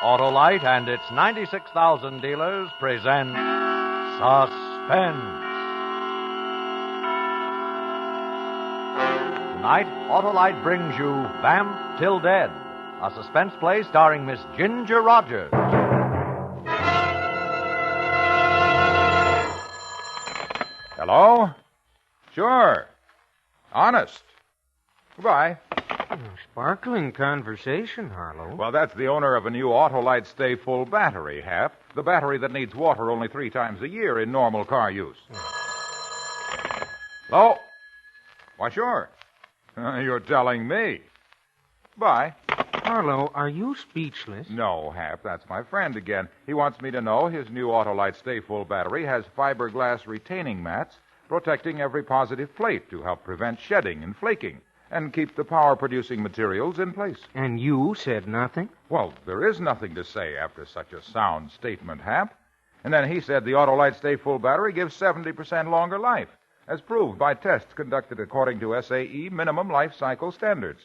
Autolite and its 96,000 dealers present Suspense. Tonight, Autolite brings you Vamp Till Dead, a suspense play starring Miss Ginger Rogers. Hello? Sure. Honest. Goodbye. Sparkling conversation, Harlow. Well, that's the owner of a new Autolite Stay Full battery, Hap. The battery that needs water only 3 times a year in normal car use. Hello? Why, sure. You're telling me. Bye. Harlow, are you speechless? No, Hap, that's my friend again. He wants me to know his new Autolite Stay Full battery has fiberglass retaining mats protecting every positive plate to help prevent shedding and flaking and keep the power-producing materials in place. And you said nothing? Well, there is nothing to say after such a sound statement, Hap. And then he said the Autolite Stay Full battery gives 70% longer life, as proved by tests conducted according to SAE minimum life cycle standards.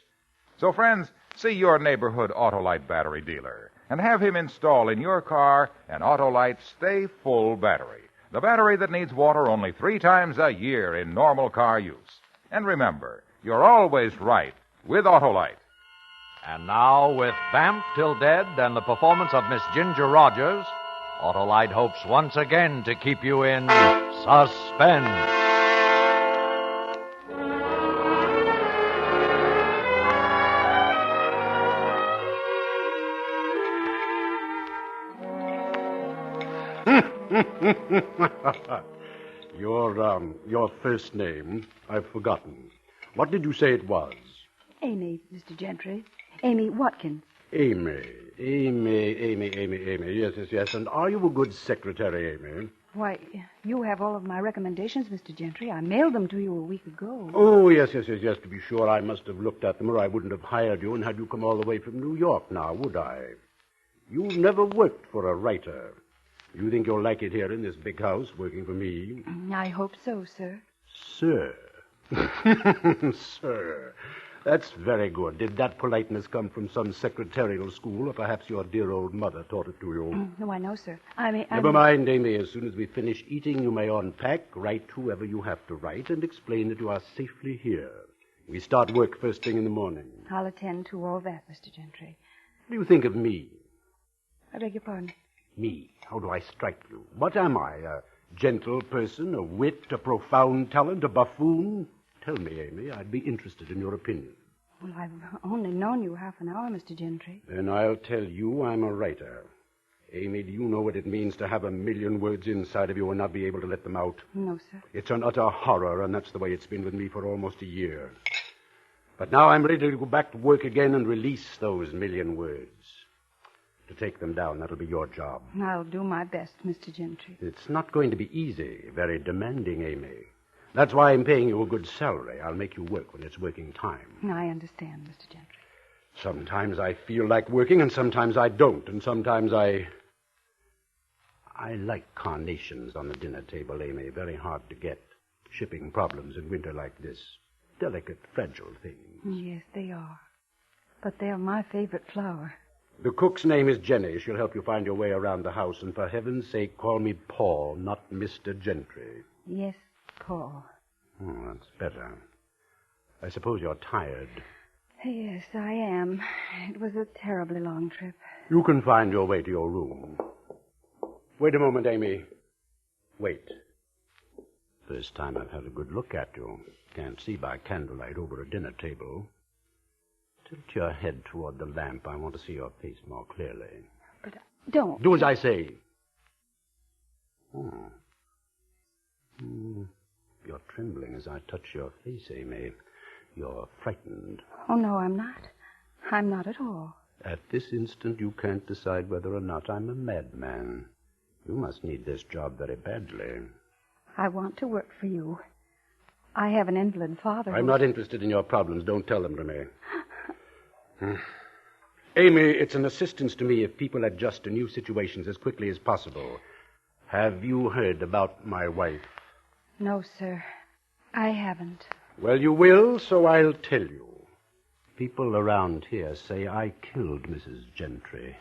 So, friends, see your neighborhood Autolite battery dealer and have him install in your car an Autolite Stay Full battery, the battery that needs water only 3 times a year in normal car use. And remember, you're always right with Autolite. And now, with Vamp Till Dead and the performance of Miss Ginger Rogers, Autolite hopes once again to keep you in suspense. Your first name, I've forgotten. What did you say it was? Amy, Mr. Gentry. Amy Watkins. Amy. Yes. And are you a good secretary, Amy? Why, you have all of my recommendations, Mr. Gentry. I mailed them to you a week ago. Oh, yes. To be sure, I must have looked at them, or I wouldn't have hired you and had you come all the way from New York now, would I? You've never worked for a writer. You think you'll like it here in this big house, working for me? I hope so, sir. Sir. Sir. That's very good. Did that politeness come from some secretarial school, or perhaps your dear old mother taught it to you? No, I know, sir. Never mind, Amy. As soon as we finish eating, you may unpack, write whoever you have to write, and explain that you are safely here. We start work first thing in the morning. I'll attend to all that, Mr. Gentry. What do you think of me? I beg your pardon? Me? How do I strike you? What am I? A gentle person, a wit, a profound talent, a buffoon? Tell me, Amy. I'd be interested in your opinion. Well, I've only known you half an hour, Mr. Gentry. Then I'll tell you I'm a writer. Amy, do you know what it means to have 1,000,000 words inside of you and not be able to let them out? No, sir. It's an utter horror, and that's the way it's been with me for almost a year. But now I'm ready to go back to work again and release those 1,000,000 words. To take them down, that'll be your job. I'll do my best, Mr. Gentry. It's not going to be easy, very demanding, Amy. That's why I'm paying you a good salary. I'll make you work when it's working time. I understand, Mr. Gentry. Sometimes I feel like working, and sometimes I don't, and sometimes I like carnations on the dinner table, Amy. Very hard to get. Shipping problems in winter like this. Delicate, fragile things. Yes, they are. But they're my favorite flower. The cook's name is Jenny. She'll help you find your way around the house. And for heaven's sake, call me Paul, not Mr. Gentry. Yes, Paul. Oh, that's better. I suppose you're tired. Yes, I am. It was a terribly long trip. You can find your way to your room. Wait a moment, Amy. Wait. First time I've had a good look at you. Can't see by candlelight over a dinner table. Tilt your head toward the lamp. I want to see your face more clearly. But don't. Do as I say. You're trembling as I touch your face, Amy. You're frightened. Oh, no, I'm not. I'm not at all. At this instant, you can't decide whether or not I'm a madman. You must need this job very badly. I want to work for you. I have an invalid father. I'm not interested in your problems. Don't tell them to me. Amy, it's an assistance to me if people adjust to new situations as quickly as possible. Have you heard about my wife? No, sir. I haven't. Well, you will, so I'll tell you. People around here say I killed Mrs. Gentry.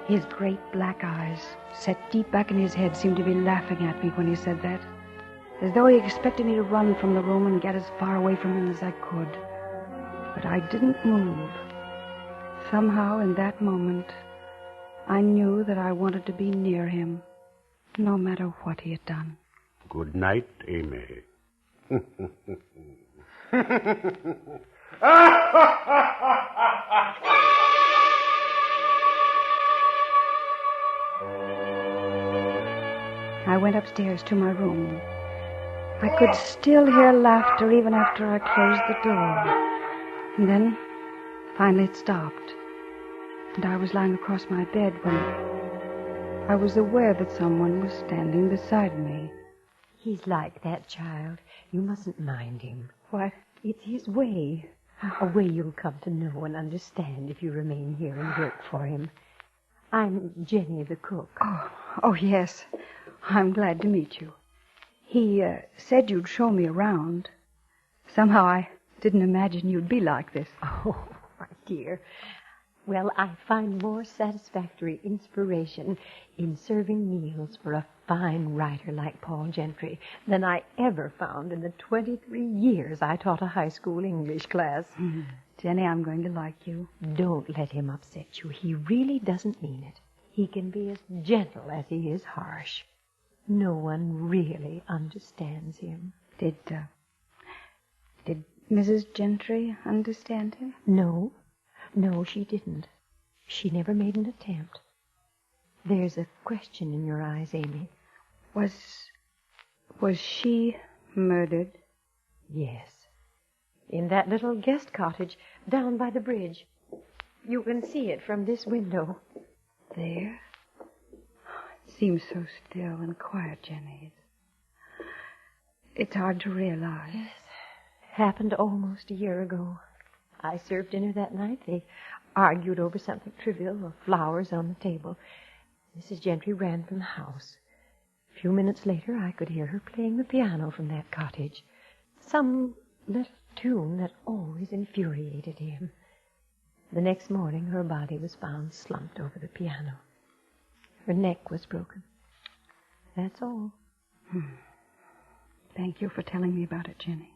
His great black eyes, set deep back in his head, seemed to be laughing at me when he said that, as though he expected me to run from the room and get as far away from him as I could. But I didn't move. Somehow, in that moment, I knew that I wanted to be near him, no matter what he had done. Good night, Amy. I went upstairs to my room. I could still hear laughter even after I closed the door. And then, finally it stopped. And I was lying across my bed when I was aware that someone was standing beside me. He's like that, child. You mustn't mind him. What? It's his way. A way you'll come to know and understand if you remain here and work for him. I'm Jenny, the cook. Oh, yes. I'm glad to meet you. He said you'd show me around. Somehow I didn't imagine you'd be like this. Oh, my dear. Well, I find more satisfactory inspiration in serving meals for a fine writer like Paul Gentry than I ever found in the 23 years I taught a high school English class. Jenny, I'm going to like you. Don't let him upset you. He really doesn't mean it. He can be as gentle as he is harsh. No one really understands him. Did Mrs. Gentry understand him? No, she didn't. She never made an attempt. There's a question in your eyes, Amy. Was she murdered? Yes. In that little guest cottage down by the bridge. You can see it from this window. There? It seems so still and quiet, Jenny. It's hard to realize. Yes. Happened almost a year ago. I served dinner that night. They argued over something trivial, or flowers on the table. Mrs. Gentry ran from the house. A few minutes later, I could hear her playing the piano from that cottage. Some little tune that always infuriated him. The next morning, her body was found slumped over the piano. Her neck was broken. That's all. Thank you for telling me about it, Jenny.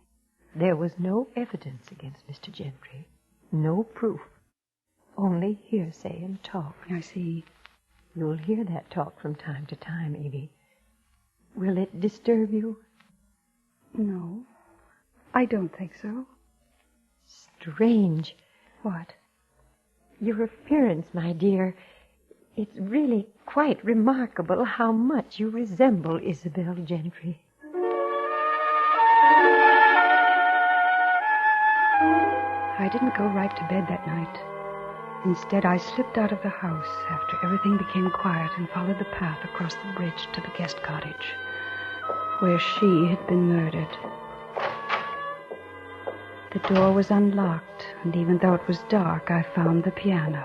There was no evidence against Mr. Gentry. No proof. Only hearsay and talk. I see. You'll hear that talk from time to time, Evie. Will it disturb you? No, I don't think so. Strange. What? Your appearance, my dear. It's really quite remarkable how much you resemble Isabel Gentry. I didn't go right to bed that night. Instead, I slipped out of the house after everything became quiet and followed the path across the bridge to the guest cottage, where she had been murdered. The door was unlocked, and even though it was dark, I found the piano.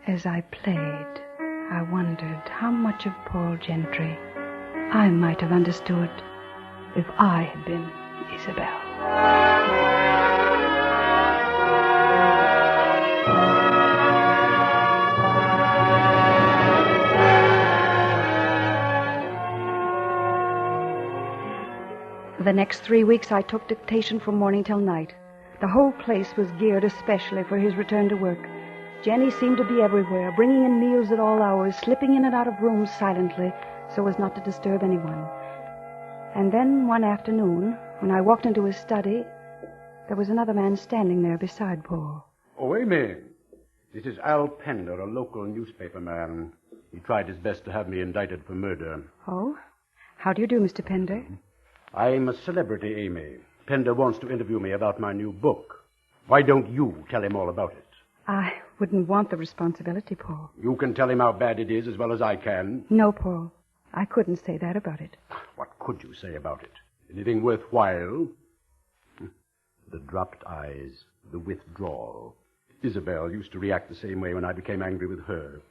As I played, I wondered how much of Paul Gentry I might have understood if I had been Isabel. The next 3 weeks I took dictation from morning till night. The whole place was geared especially for his return to work. Jenny seemed to be everywhere, bringing in meals at all hours, slipping in and out of rooms silently so as not to disturb anyone. And then one afternoon, when I walked into his study, there was another man standing there beside Paul. Oh, Amy. This is Al Pender, a local newspaper man. He tried his best to have me indicted for murder. Oh? How do you do, Mr. Pender? I'm a celebrity, Amy. Pender wants to interview me about my new book. Why don't you tell him all about it? I wouldn't want the responsibility, Paul. You can tell him how bad it is as well as I can. No, Paul. I couldn't say that about it. What could you say about it? Anything worthwhile? The dropped eyes, the withdrawal. Isabel used to react the same way when I became angry with her.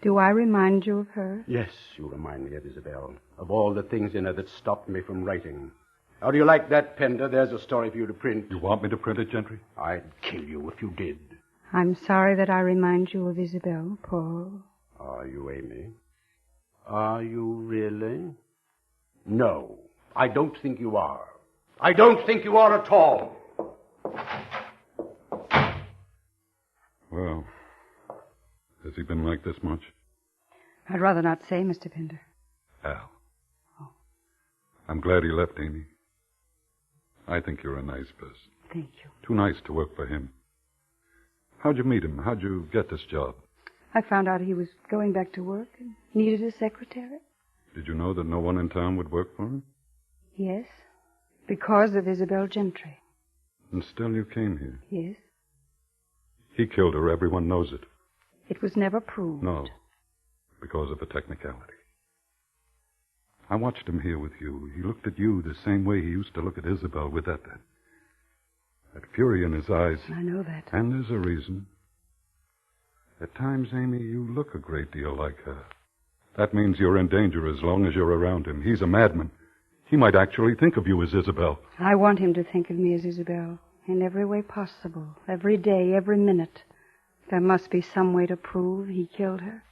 Do I remind you of her? Yes, you remind me of Isabel, of all the things in her that stopped me from writing. How do you like that, Pender? There's a story for you to print. You want me to print it, Gentry? I'd kill you if you did. I'm sorry that I remind you of Isabel, Paul. Are you, Amy? Are you really? No, I don't think you are. I don't think you are at all. Well, has he been like this much? I'd rather not say, Mr. Pender. Al. I'm glad he left, Amy. I think you're a nice person. Thank you. Too nice to work for him. How'd you meet him? How'd you get this job? I found out he was going back to work and needed a secretary. Did you know that no one in town would work for him? Yes, because of Isabel Gentry. And still you came here. Yes. He killed her. Everyone knows it. It was never proved. No, because of a technicality. I watched him here with you. He looked at you the same way he used to look at Isabel, with that fury in his eyes. I know that. And there's a reason. At times, Amy, you look a great deal like her. That means you're in danger as long as you're around him. He's a madman. He might actually think of you as Isabel. I want him to think of me as Isabel in every way possible, every day, every minute. There must be some way to prove he killed her.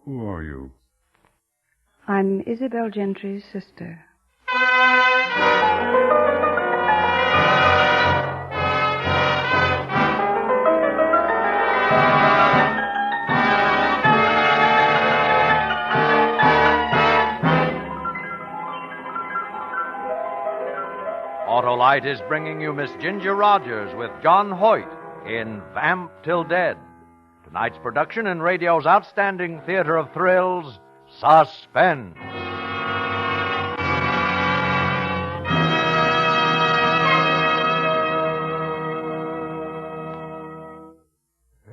Who are you? I'm Isabel Gentry's sister. Autolite is bringing you Miss Ginger Rogers with John Hoyt in Vamp Till Dead. Tonight's production in radio's outstanding theater of thrills, Suspense.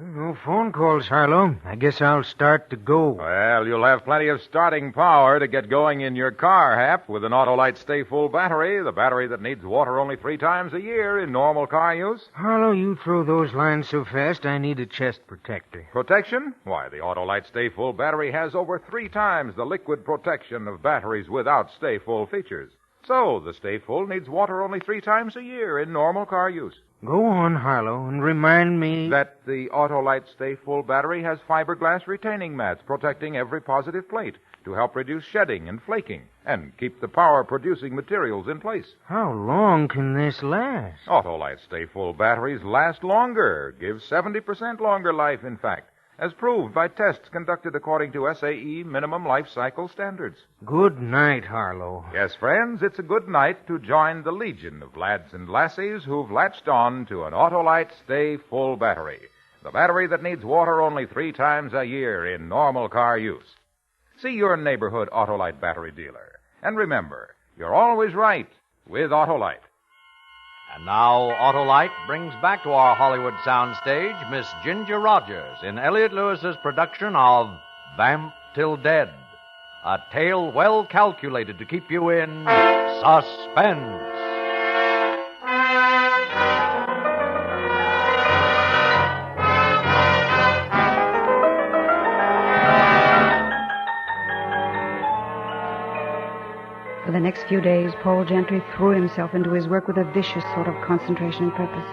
No phone calls, Harlow. I guess I'll start to go. Well, you'll have plenty of starting power to get going in your car, Hap, with an Autolite Stay Full battery, the battery that needs water only 3 times a year in normal car use. Harlow, you throw those lines so fast, I need a chest protector. Protection? Why, the Autolite Stay Full battery has over 3 times the liquid protection of batteries without Stay Full features. So, the Stay Full needs water only 3 times a year in normal car use. Go on, Harlow, and remind me... That the Autolite Stay Full battery has fiberglass retaining mats protecting every positive plate to help reduce shedding and flaking and keep the power-producing materials in place. How long can this last? Autolite Stay Full batteries last longer, give 70% longer life, in fact, as proved by tests conducted according to SAE minimum life cycle standards. Good night, Harlow. Yes, friends, it's a good night to join the legion of lads and lassies who've latched on to an Autolite Stay Full battery, the battery that needs water only 3 times a year in normal car use. See your neighborhood Autolite battery dealer. And remember, you're always right with Autolite. And now, Autolite brings back to our Hollywood soundstage Miss Ginger Rogers in Elliot Lewis's production of Vamp Till Dead, a tale well calculated to keep you in suspense. For the next few days, Paul Gentry threw himself into his work with a vicious sort of concentration and purpose.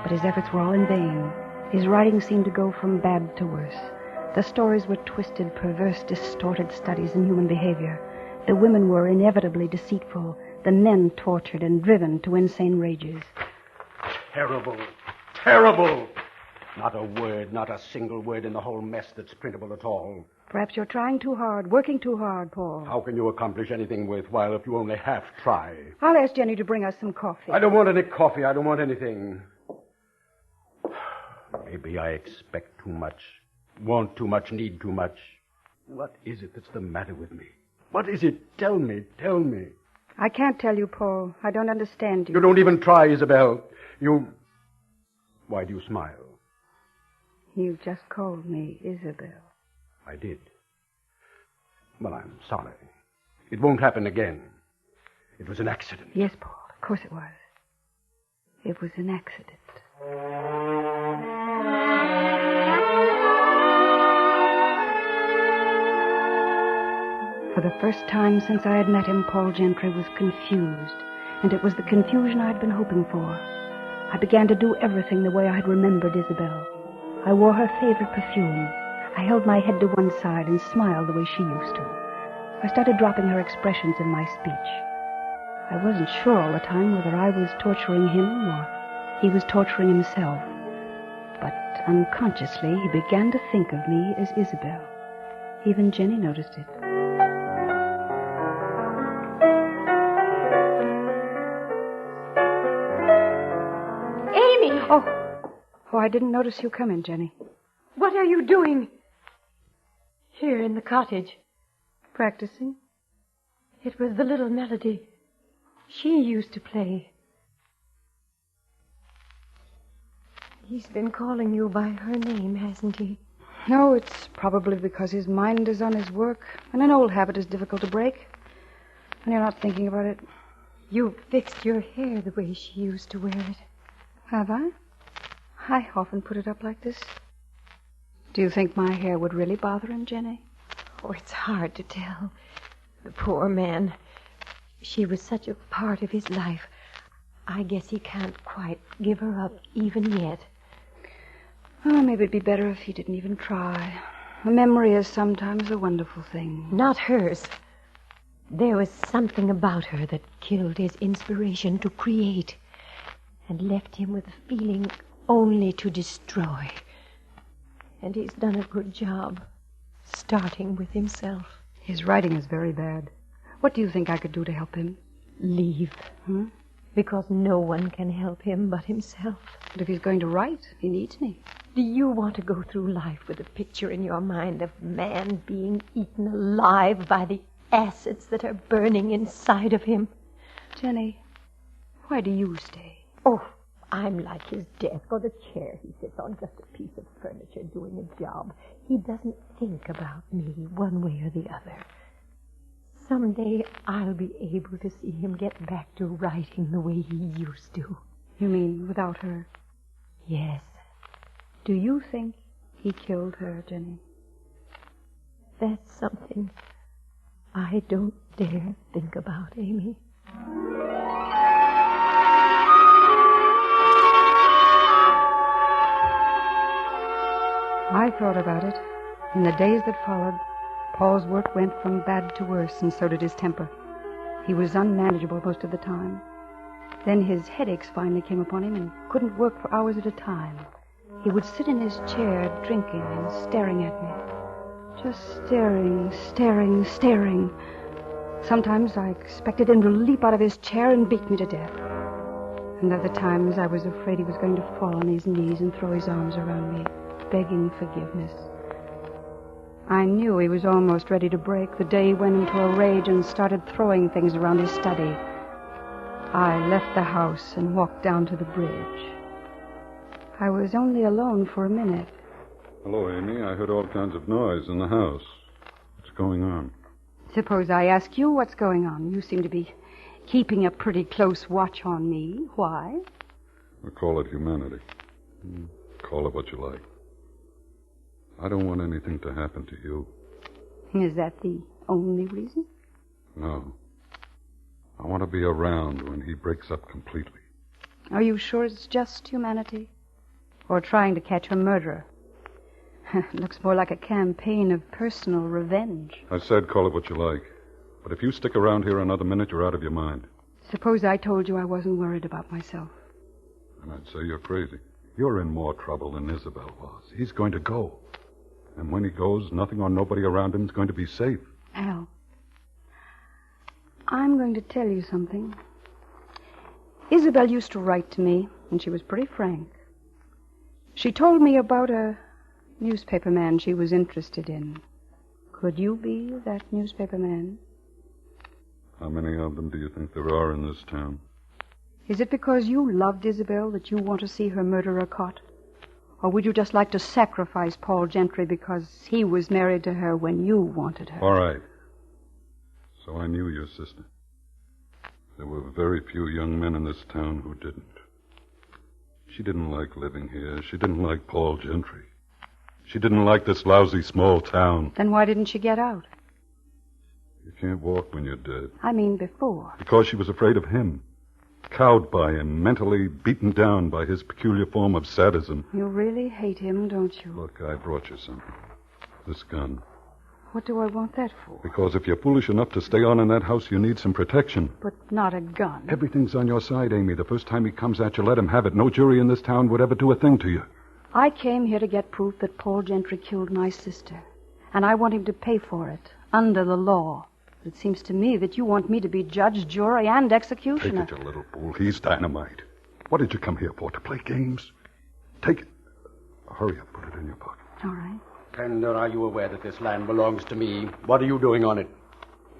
But his efforts were all in vain. His writing seemed to go from bad to worse. The stories were twisted, perverse, distorted studies in human behavior. The women were inevitably deceitful, the men tortured and driven to insane rages. Terrible. Terrible. Not a word, not a single word in the whole mess that's printable at all. Perhaps you're trying too hard, working too hard, Paul. How can you accomplish anything worthwhile if you only half try? I'll ask Jenny to bring us some coffee. I don't want any coffee. I don't want anything. Maybe I expect too much, want too much, need too much. What is it that's the matter with me? What is it? Tell me, tell me. I can't tell you, Paul. I don't understand you. You don't even try, Isabel. Why do you smile? You just called me Isabel. I did. Well, I'm sorry. It won't happen again. It was an accident. Yes, Paul. Of course it was. It was an accident. For the first time since I had met him, Paul Gentry was confused, and it was the confusion I had been hoping for. I began to do everything the way I had remembered Isabel. I wore her favorite perfume. I held my head to one side and smiled the way she used to. I started dropping her expressions in my speech. I wasn't sure all the time whether I was torturing him or he was torturing himself. But unconsciously, he began to think of me as Isabel. Even Jenny noticed it. Amy! Oh, I didn't notice you come in, Jenny. What are you doing? Here in the cottage. Practicing? It was the little melody she used to play. He's been calling you by her name, hasn't he? No, it's probably because his mind is on his work, and an old habit is difficult to break. When you're not thinking about it. You fixed your hair the way she used to wear it. Have I? I often put it up like this. Do you think my hair would really bother him, Jenny? Oh, it's hard to tell. The poor man. She was such a part of his life. I guess he can't quite give her up even yet. Oh, maybe it'd be better if he didn't even try. A memory is sometimes a wonderful thing. Not hers. There was something about her that killed his inspiration to create and left him with a feeling only to destroy. And he's done a good job, starting with himself. His writing is very bad. What do you think I could do to help him? Leave. Because no one can help him but himself. But if he's going to write, he needs me. Do you want to go through life with a picture in your mind of man being eaten alive by the acids that are burning inside of him? Jenny, why do you stay? Oh, I'm like his desk or the chair he sits on, just a piece of furniture doing a job. He doesn't think about me one way or the other. Someday I'll be able to see him get back to writing the way he used to. You mean without her? Yes. Do you think he killed her, Jenny? That's something I don't dare think about, Amy. I thought about it. In the days that followed, Paul's work went from bad to worse, and so did his temper. He was unmanageable most of the time. Then his headaches finally came upon him and couldn't work for hours at a time. He would sit in his chair drinking and staring at me. Just staring, staring, staring. Sometimes I expected him to leap out of his chair and beat me to death. And other times I was afraid he was going to fall on his knees and throw his arms around me, begging forgiveness. I knew he was almost ready to break the day he went into a rage and started throwing things around his study. I left the house and walked down to the bridge. I was only alone for a minute. Hello, Amy. I heard all kinds of noise in the house. What's going on? Suppose I ask you what's going on. You seem to be keeping a pretty close watch on me. Why? I call it humanity. Call it what you like. I don't want anything to happen to you. Is that the only reason? No. I want to be around when he breaks up completely. Are you sure it's just humanity? Or trying to catch a murderer? It looks more like a campaign of personal revenge. I said call it what you like. But if you stick around here another minute, you're out of your mind. Suppose I told you I wasn't worried about myself. And I'd say you're crazy. You're in more trouble than Isabel was. He's going to go. And when he goes, nothing or nobody around him is going to be safe. Al, I'm going to tell you something. Isabel used to write to me, and she was pretty frank. She told me about a newspaper man she was interested in. Could you be that newspaper man? How many of them do you think there are in this town? Is it because you loved Isabel that you want to see her murderer caught? Or would you just like to sacrifice Paul Gentry because he was married to her when you wanted her? All right. So I knew your sister. There were very few young men in this town who didn't. She didn't like living here. She didn't like Paul Gentry. She didn't like this lousy small town. Then why didn't she get out? You can't walk when you're dead. I mean before. Because she was afraid of him. Cowed by him, mentally beaten down by his peculiar form of sadism. You really hate him, don't you? Look, I brought you something. This gun. What do I want that for? Because if you're foolish enough to stay on in that house, you need some protection. But not a gun. Everything's on your side, Amy. The first time he comes at you, let him have it. No jury in this town would ever do a thing to you. I came here to get proof that Paul Gentry killed my sister. And I want him to pay for it, under the law. It seems to me that you want me to be judge, jury, and executioner. Take it, you little fool. He's dynamite. What did you come here for? To play games? Take it. Hurry up. Put it in your pocket. All right. And are you aware that this land belongs to me? What are you doing on it?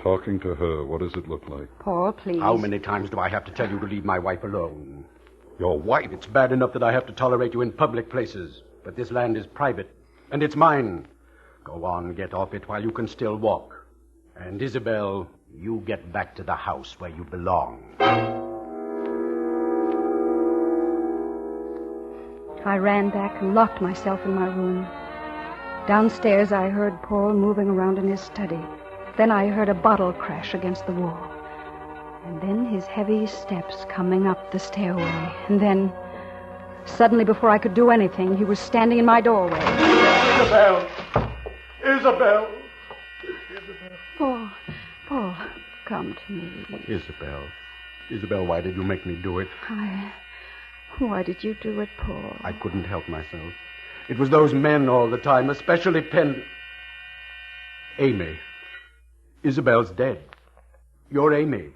Talking to her. What does it look like? Paul, please. How many times do I have to tell you to leave my wife alone? Your wife? It's bad enough that I have to tolerate you in public places. But this land is private. And it's mine. Go on, get off it while you can still walk. And Isabel, you get back to the house where you belong. I ran back and locked myself in my room. Downstairs, I heard Paul moving around in his study. Then I heard a bottle crash against the wall. And then his heavy steps coming up the stairway. And then, suddenly, before I could do anything, he was standing in my doorway. Isabel! Isabel! Paul, come to me. Isabel, why did you make me do it? Why did you do it, Paul? I couldn't help myself. It was those men all the time, especially Amy. Isabel's dead. You're Amy.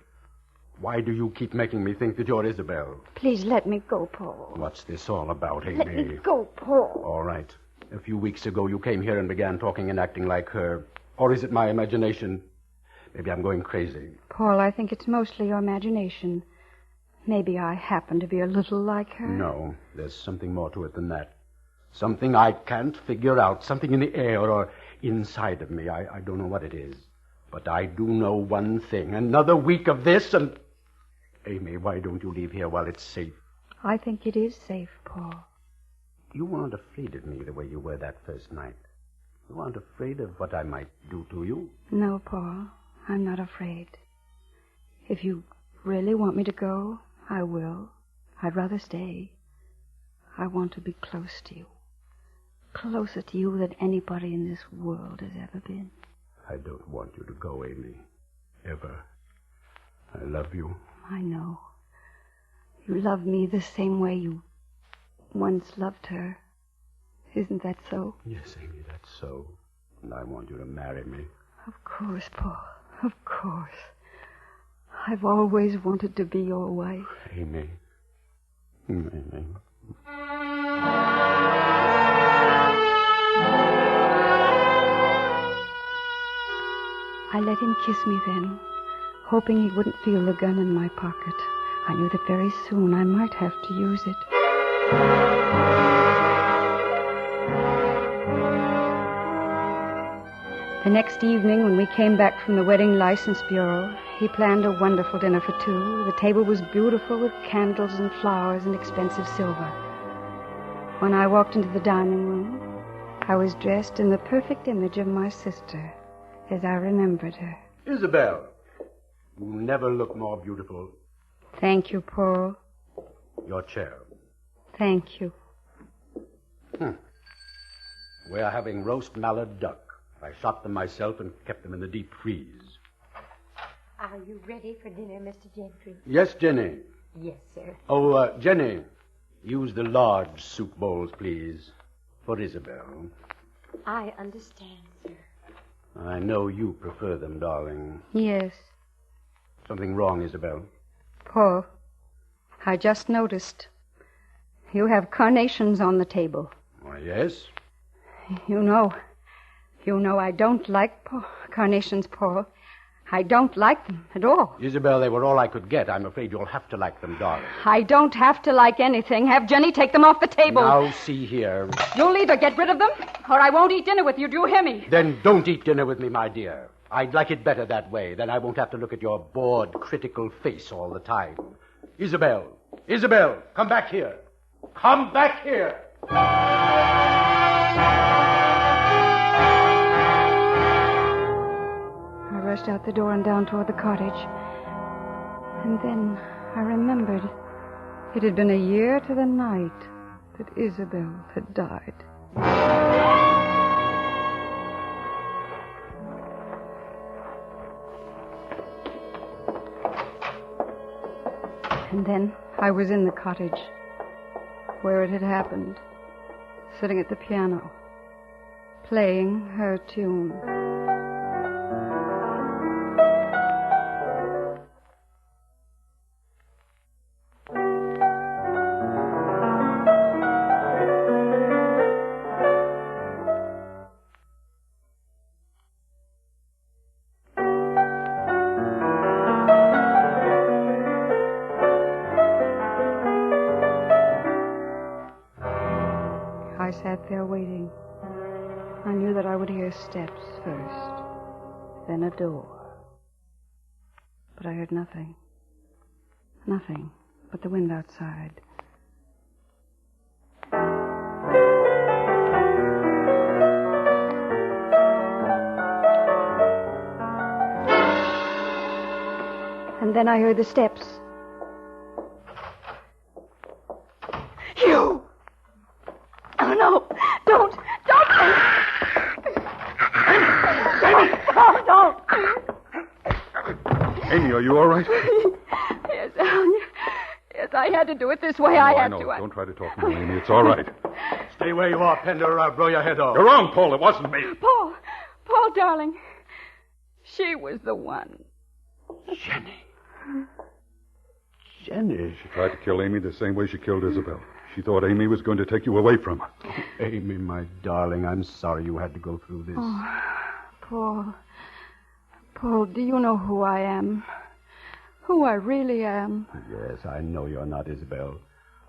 Why do you keep making me think that you're Isabel? Please let me go, Paul. What's this all about, Amy? Let me go, Paul. All right. A few weeks ago, you came here and began talking and acting like her. Or is it my imagination? Maybe I'm going crazy. Paul, I think it's mostly your imagination. Maybe I happen to be a little like her. No, there's something more to it than that. Something I can't figure out. Something in the air or inside of me. I don't know what it is. But I do know one thing. Another week of this and... Amy, why don't you leave here while it's safe? I think it is safe, Paul. You weren't afraid of me the way you were that first night. You weren't afraid of what I might do to you. No, Paul, I'm not afraid. If you really want me to go, I will. I'd rather stay. I want to be close to you. Closer to you than anybody in this world has ever been. I don't want you to go, Amy. Ever. I love you. I know. You love me the same way you once loved her. Isn't that so? Yes, Amy, that's so. And I want you to marry me. Of course, Paul. Of course. I've always wanted to be your wife. Amy. Amy. I let him kiss me then, hoping he wouldn't feel the gun in my pocket. I knew that very soon I might have to use it. The next evening, when we came back from the Wedding License Bureau, he planned a wonderful dinner for two. The table was beautiful with candles and flowers and expensive silver. When I walked into the dining room, I was dressed in the perfect image of my sister, as I remembered her. Isabel, you never look more beautiful. Thank you, Paul. Your chair. Thank you. We're having roast mallard duck. I shot them myself and kept them in the deep freeze. Are you ready for dinner, Mr. Gentry? Yes, Jenny. Yes, sir. Oh, Jenny, use the large soup bowls, please, for Isabel. I understand, sir. I know you prefer them, darling. Yes. Something wrong, Isabel? Paul, I just noticed. You have carnations on the table. Why, yes. You know I don't like carnations, Paul. I don't like them at all. Isabel, they were all I could get. I'm afraid you'll have to like them, darling. I don't have to like anything. Have Jenny take them off the table. Now, see here. You'll either get rid of them, or I won't eat dinner with you. Do you hear me? Then don't eat dinner with me, my dear. I'd like it better that way. Then I won't have to look at your bored, critical face all the time. Isabel, come back here. Come back here. I rushed out the door and down toward the cottage. And then I remembered it had been a year to the night that Isabel had died. And then I was in the cottage where it had happened, sitting at the piano, playing her tune. I sat there waiting. I knew that I would hear steps first, then a door. But I heard nothing. Nothing but the wind outside. And then I heard the steps. You! Oh, no. Don't. Oh, don't. Amy, are you all right? Yes, Al. Yes, I had to do it this way. I had know. to. Don't try to talk to me, Amy. It's all right. Stay where you are, Pender, or I'll blow your head off. You're wrong, Paul. It wasn't me. Paul, darling. She was the one. Jenny. She tried to kill Amy the same way she killed Isabel. She thought Amy was going to take you away from her. Oh, Amy, my darling, I'm sorry you had to go through this. Oh, Paul, do you know who I am? Who I really am? Yes, I know you're not Isabel.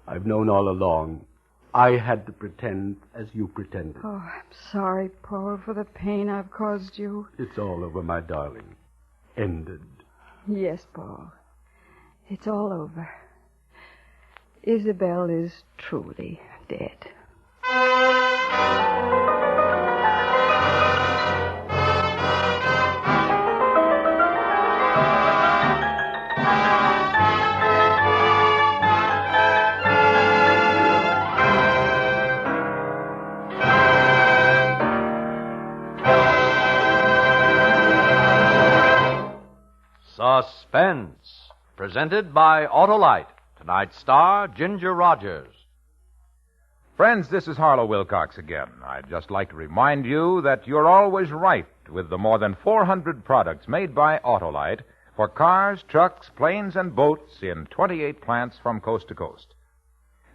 I've known all along. I had to pretend as you pretended. Oh, I'm sorry, Paul, for the pain I've caused you. It's all over, my darling. Ended. Yes, Paul. It's all over. Isabel is truly dead. Suspense, presented by Autolite. Tonight's star, Ginger Rogers. Friends, this is Harlow Wilcox again. I'd just like to remind you that you're always right with the more than 400 products made by Autolite for cars, trucks, planes, and boats in 28 plants from coast to coast.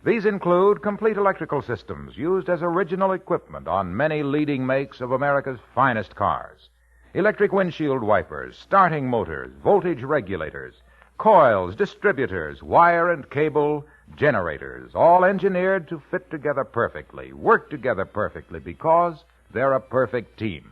These include complete electrical systems used as original equipment on many leading makes of America's finest cars. Electric windshield wipers, starting motors, voltage regulators, coils, distributors, wire and cable, generators, all engineered to fit together perfectly, work together perfectly, because they're a perfect team.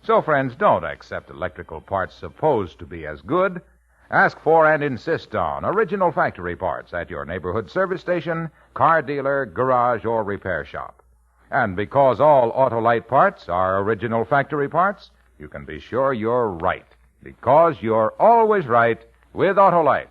So, friends, don't accept electrical parts supposed to be as good. Ask for and insist on original factory parts at your neighborhood service station, car dealer, garage, or repair shop. And because all Autolite parts are original factory parts, you can be sure you're right, because you're always right with Autolite.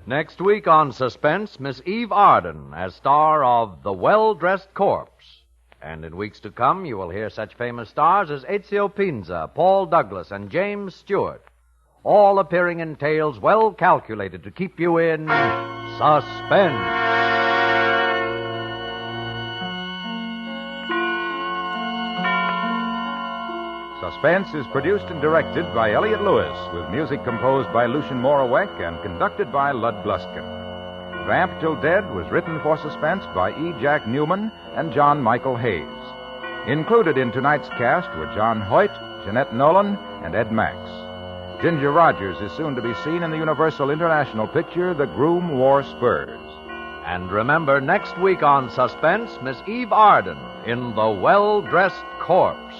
Next week on Suspense, Miss Eve Arden as star of The Well-Dressed Corpse. And in weeks to come, you will hear such famous stars as Ezio Pinza, Paul Douglas, and James Stewart, all appearing in tales well calculated to keep you in suspense. Suspense is produced and directed by Elliott Lewis, with music composed by Lucien Morawek and conducted by Lud Gluskin. Vamp Till Dead was written for Suspense by E. Jack Newman and John Michael Hayes. Included in tonight's cast were John Hoyt, Jeanette Nolan, and Ed Max. Ginger Rogers is soon to be seen in the Universal International picture The Groom Wore Spurs. And remember, next week on Suspense, Miss Eve Arden in The Well-Dressed Corpse.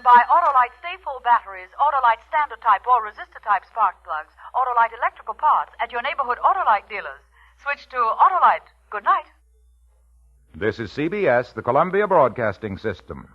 buy Autolite Stay Full batteries, Autolite Standard Type or Resistor Type spark plugs, Autolite electrical parts at your neighborhood Autolite dealers. Switch to Autolite. Good night. This is CBS, the Columbia Broadcasting System.